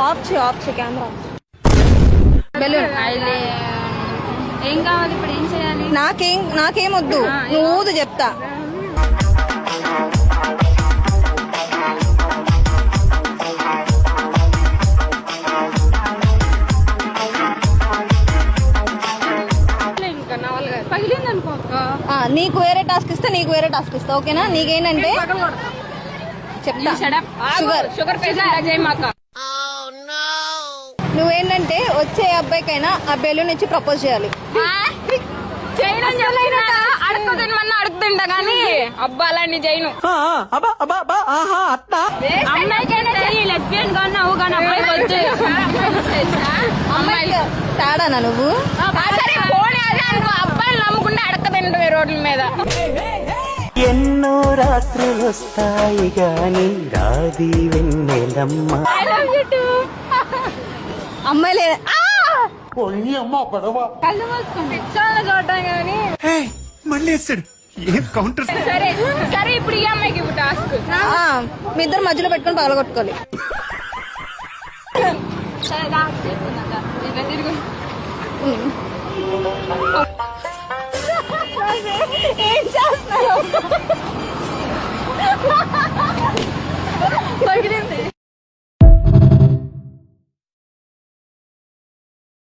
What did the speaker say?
Of చేయి camera. Balloon ఏం కావాలి ఇప్పుడు? ఏం చేయాలి? నాకేం వద్దు, నువ్వు ఊదు చెప్తా. నీకు వేరే టాస్క్ ఇస్తా, నీకు వేరే టాస్క్ ఇస్తా, ఓకేనా? నీకేంటంటే చెప్తా, షుగర్ నువ్వేంటంటే వచ్చే అబ్బాయికైనా ఆ బెలూన్ ఇచ్చి ప్రపోజ్ చేయాలి. అడుగుతుంటా కానీ అబ్బా అలాంటి చేయను. తాడానా నువ్వు? అబ్బాయిలు నమ్ముకుంటే అడగతింటే రోడ్ల మీద. ఎన్నో రాత్రులు వస్తాయి గాని రాది వెన్నెలమ్మ. అమ్మాయిలే కళ్ళు మూసుకుంటే చాలా చూడటం కానీ మళ్ళీ ఏం కౌంటర్. సరే సరే ఇప్పుడు ఈ అమ్మాయికి ఇప్పుడు టాస్క్. మీ ఇద్దరు మధ్యలో పెట్టుకుని పగలగొట్టుకోవాలి. ఏం చేస్తున్నారు?